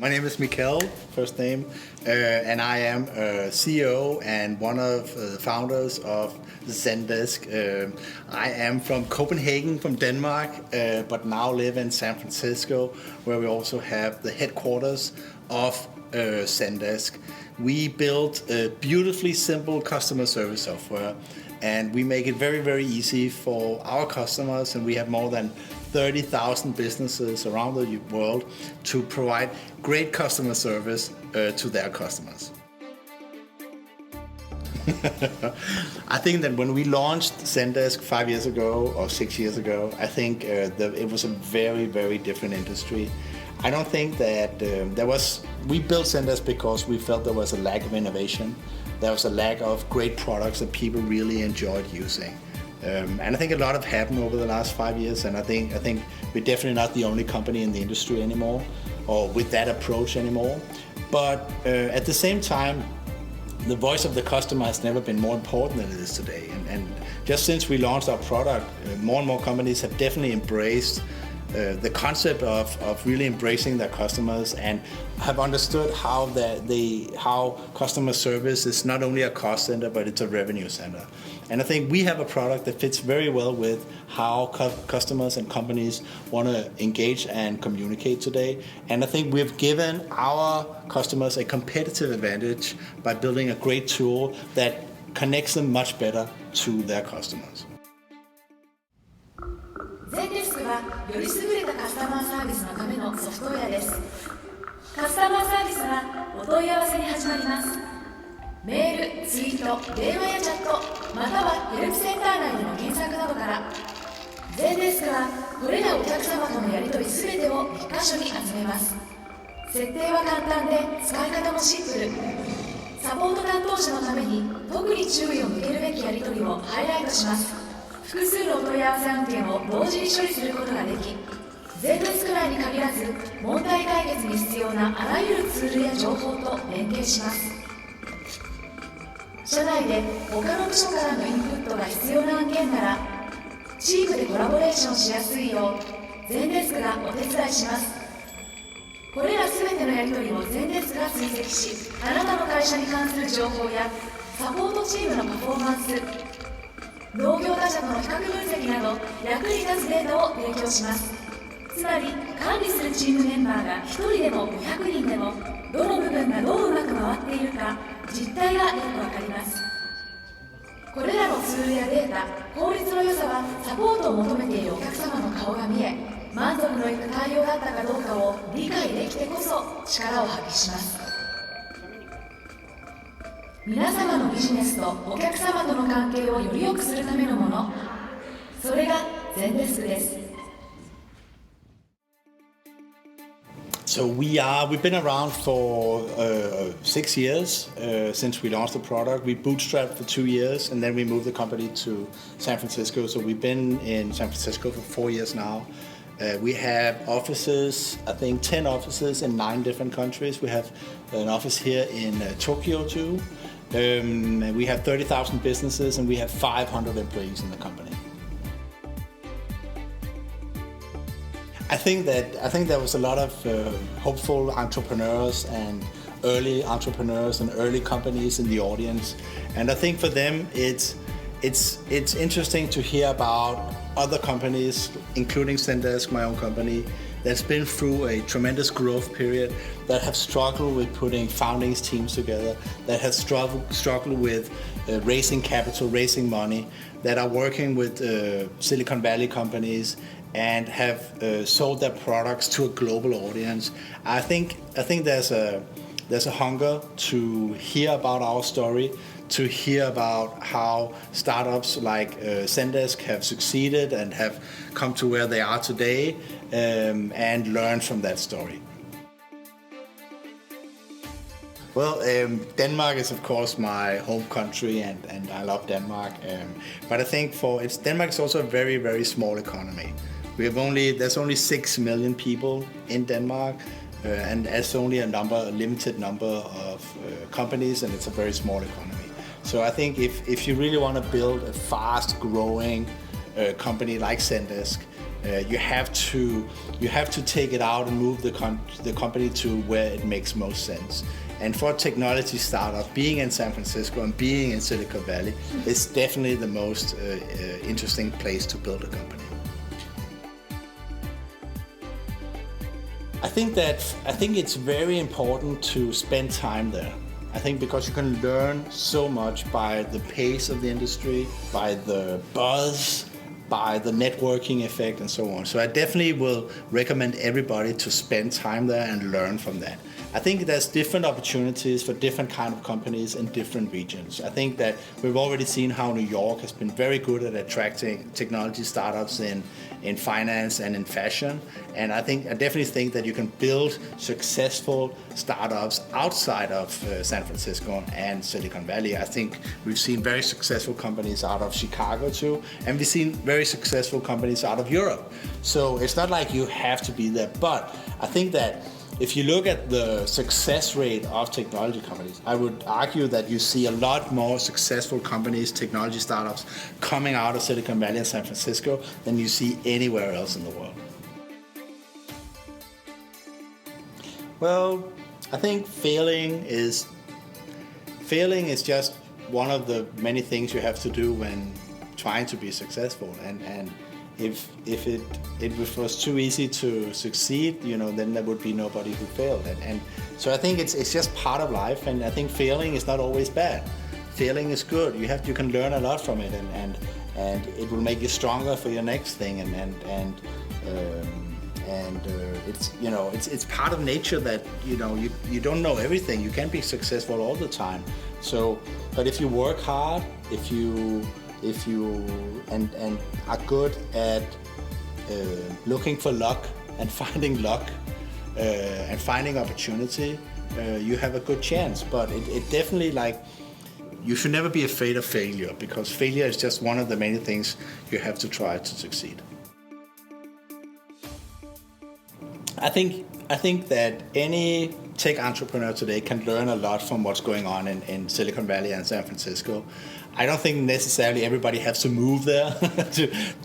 My name is Mikkel, first name, and I am CEO and one of the founders of Zendesk. I am from Copenhagen, from Denmark, but now live in San Francisco, where we also have the headquarters of Zendesk. We build beautifully simple customer service software, and we make it very, very easy for our customers, and we have more than 30,000 businesses around the world to provide great customer service to their customers. I think that when we launched Zendesk 5 years ago or 6 years ago, I think it was a very, very different industry. I don't think that we built Zendesk because we felt there was a lack of innovation. There was a lack of great products that people really enjoyed using. And I think a lot have happened over the last 5 years, and I think we're definitely not the only company in the industry anymore, or with that approach anymore. But at the same time, the voice of the customer has never been more important than it is today. And just since we launched our product, more and more companies have definitely embraced the concept of really embracing their customers and have understood how customer service is not only a cost center, but it's a revenue center. And I think we have a product that fits very well with how customers and companies want to engage and communicate today. And I think we've given our customers a competitive advantage by building a great tool that connects them much better to their customers. Zendesk はより優れたカスタマーサービスのためのソフトウェアです。カスタマーサービスはお問い合わせに始まります。メール、ツイート、電話やチャット、またはヘルプセンター内での検索などから、Zendesk はこれらお客様とのやり取りすべてを1箇所に集めます。設定は簡単で使い方もシンプル。サポート担当者のために特に注意を向けるべきやり取りをハイライトします。複数のお問い合わせ案件を同時に処理することができ、Zendesk内に限らず問題解決に必要なあらゆるツールや情報と連携します。社内で他の部署からのインプットが必要な案件なら、チームでコラボレーションしやすいようZendeskがお手伝いします。これらすべてのやり取りをZendeskが追跡し、あなたの会社に関する情報やサポートチームのパフォーマンス、同業他社との比較分析など役に立つデータを提供します。つまり管理するチームメンバーが1人でも500人でもどの部分がどううまく回っているか実態がよくわかります。これらのツールやデータ、効率の良さはサポートを求めているお客様の顔が見え、満足のいく対応だったかどうかを理解できてこそ力を発揮します。皆様のビジネスとお客様との関係をより良くするためのもの、それがZendeskです。So we've been around for 6 years since we launched the product. We bootstrapped for 2 years, and then we moved the company to San Francisco. So we've been in San Francisco for 4 years now. We have offices, I think 10 offices in 9 different countries. We have an office here in Tokyo too. We have 30,000 businesses, and we have 500 employees in the company. I think there was a lot of hopeful entrepreneurs and early entrepreneurs and early companies in the audience, and I think for them it's interesting to hear about other companies, including Zendesk, my own company, that's been through a tremendous growth period, that have struggled with putting founding teams together, that have struggled with raising capital, raising money, that are working with Silicon Valley companies and have sold their products to a global audience. I think there's a hunger to hear about our story, to hear about how startups like Zendesk have succeeded and have come to where they are today, and learn from that story. Well, Denmark is of course my home country, and I love Denmark. But I think Denmark is also a very, very small economy. There's only 6 million people in Denmark, and there's only a limited number of companies, and it's a very small economy. So I think if you really want to build a fast-growing company like Zendesk, You have to take it out and move the company to where it makes most sense. And for a technology startup, being in San Francisco and being in Silicon Valley is definitely the most interesting place to build a company. I think it's very important to spend time there. I think because you can learn so much by the pace of the industry, by the buzz, by the networking effect and so on. So I definitely will recommend everybody to spend time there and learn from that. I think there's different opportunities for different kind of companies in different regions. I think that we've already seen how New York has been very good at attracting technology startups in finance and in fashion. And I definitely think that you can build successful startups outside of San Francisco and Silicon Valley. I think we've seen very successful companies out of Chicago too, and we've seen very successful companies out of Europe. So it's not like you have to be there, but I think that if you look at the success rate of technology companies, I would argue that you see a lot more successful companies, technology startups, coming out of Silicon Valley and San Francisco than you see anywhere else in the world. Well, I think failing is just one of the many things you have to do when trying to be successful. And if it was too easy to succeed, then there would be nobody who failed. And so I think it's just part of life, and I think failing is not always bad. Failing is good. You can learn a lot from it, and it will make you stronger for your next thing. It's part of nature that you don't know everything. You can't be successful all the time. So, but if you work hard, if you are good at looking for luck and finding luck and finding opportunity, you have a good chance. But it definitely, you should never be afraid of failure, because failure is just one of the many things you have to try to succeed. I think that any tech entrepreneur today can learn a lot from what's going on in Silicon Valley and San Francisco. I don't think necessarily everybody has to move there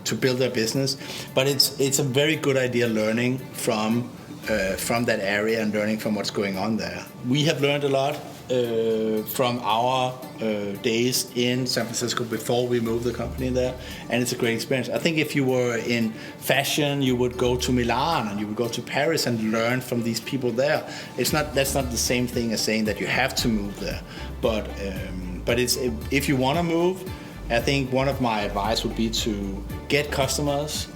to build their business, but it's a very good idea learning from that area and learning from what's going on there. We have learned a lot from our days in San Francisco before we moved the company there, and it's a great experience. I think if you were in fashion, you would go to Milan and you would go to Paris and learn from these people there. That's not the same thing as saying that you have to move there, but if you want to move, I think one of my advice would be to get customers.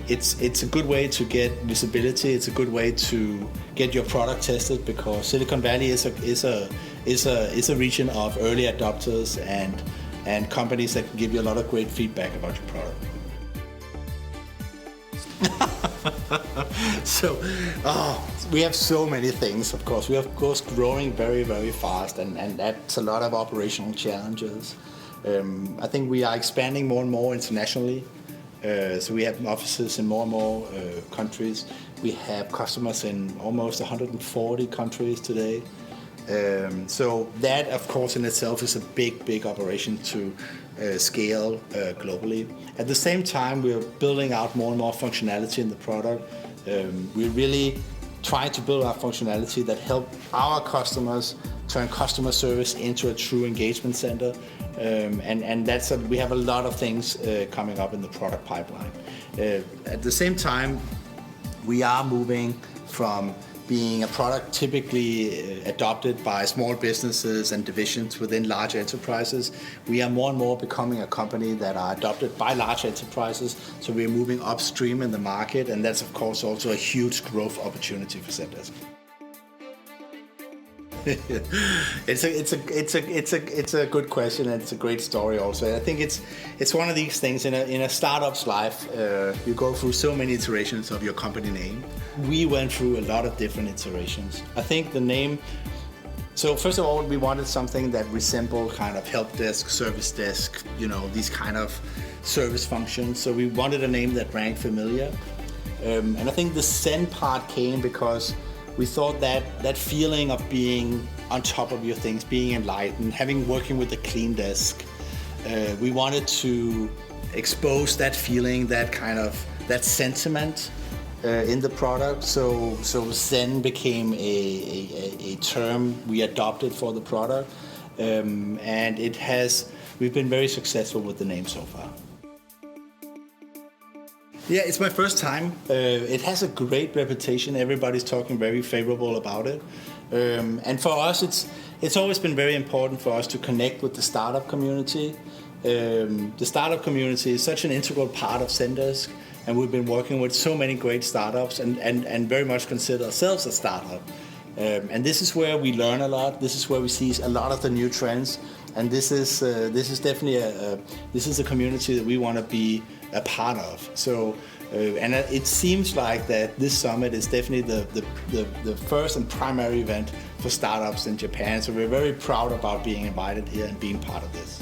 It's a good way to get visibility. It's a good way to get your product tested, because Silicon Valley is a region of early adopters and companies that can give you a lot of great feedback about your product. So, we have so many things, of course. We are, of course, growing very, very fast, and that's a lot of operational challenges. I think we are expanding more and more internationally. So we have offices in more and more countries. We have customers in almost 140 countries today. So that, of course, in itself is a big operation to scale globally. At the same time, we're building out more and more functionality in the product. We're really trying to build out functionality that help our customers turn customer service into a true engagement center. And we have a lot of things coming up in the product pipeline. At the same time, we are moving from being a product typically adopted by small businesses and divisions within large enterprises. We are more and more becoming a company that are adopted by large enterprises. So we're moving upstream in the market, and that's of course also a huge growth opportunity for Zendesk. It's a good question, and it's a great story also. I think it's one of these things in a startup's life. You go through so many iterations of your company name. We went through a lot of different iterations. I think the name. So first of all, we wanted something that resembled kind of help desk, service desk, these kind of service functions. So we wanted a name that rang familiar, and I think the Zen part came because we thought that feeling of being on top of your things, being enlightened, working with a clean desk, we wanted to expose that feeling, that sentiment in the product. So Zen became a term we adopted for the product, and we've been very successful with the name so far. Yeah, it's my first time. It has a great reputation. Everybody's talking very favorable about it. And for us, it's always been very important for us to connect with the startup community. The startup community is such an integral part of Zendesk, and we've been working with so many great startups and very much consider ourselves a startup. And this is where we learn a lot. This is where we see a lot of the new trends. And this is definitely a community that we want to be a part of. So, and it seems like that this summit is definitely the first and primary event for startups in Japan. So we're very proud about being invited here and being part of this.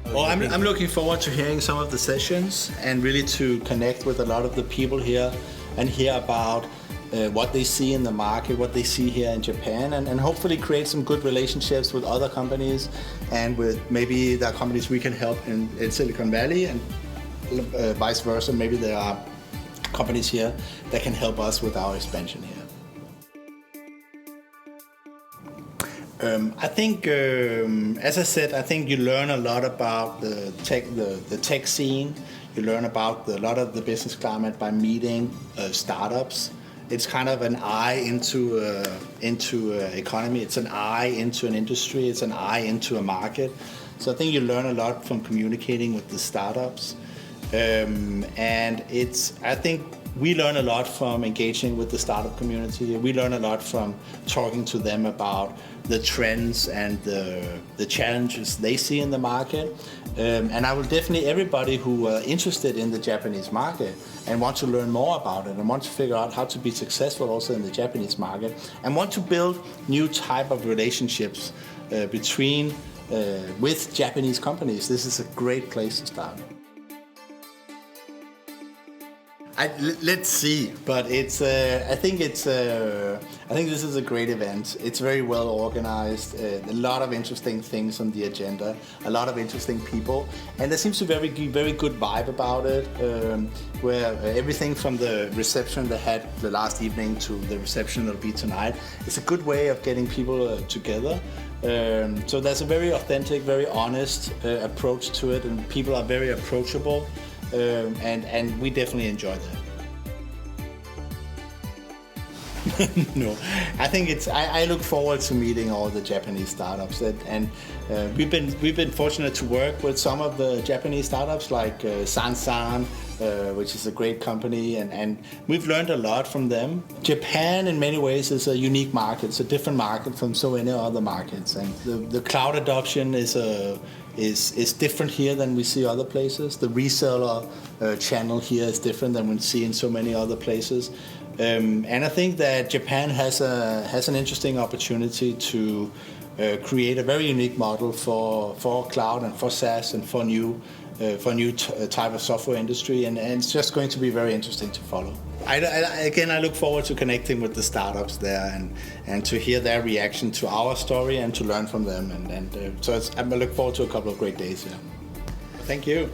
Well, I'm looking forward to hearing some of the sessions and really to connect with a lot of the people here and hear about what they see in the market, what they see here in Japan, and hopefully create some good relationships with other companies and with maybe the companies we can help in Silicon Valley, and vice versa. Maybe there are companies here that can help us with our expansion here. I think, as I said, I think you learn a lot about the tech scene. You learn about a lot of the business climate by meeting startups. It's kind of an eye into economy. It's an eye into an industry. It's an eye into a market. So I think you learn a lot from communicating with the startups, and I think we learn a lot from engaging with the startup community. We learn a lot from talking to them about the trends and the challenges they see in the market. And I will definitely, everybody who are interested in the Japanese market and want to learn more about it and want to figure out how to be successful also in the Japanese market and want to build new type of relationships with Japanese companies, this is a great place to start. Let's see, but I think this is a great event. It's very well organized, a lot of interesting things on the agenda, a lot of interesting people, and there seems to be a very good vibe about it, where everything from the reception they had the last evening to the reception that'll be tonight, it's a good way of getting people together. So there's a very authentic, very honest approach to it, and people are very approachable. And we definitely enjoy that. No, I think I look forward to meeting all the Japanese startups, and we've been fortunate to work with some of the Japanese startups like Sansan, which is a great company, and we've learned a lot from them. Japan, in many ways, is a unique market. It's a different market from so many other markets, and the cloud adoption is different here than we see other places. The reseller channel here is different than we see in so many other places. And I think that Japan has an interesting opportunity to create a very unique model for cloud and for SaaS and for new type of software industry, and it's just going to be very interesting to follow. I look forward to connecting with the startups there and to hear their reaction to our story and to learn from them, so I look forward to a couple of great days here. Thank you.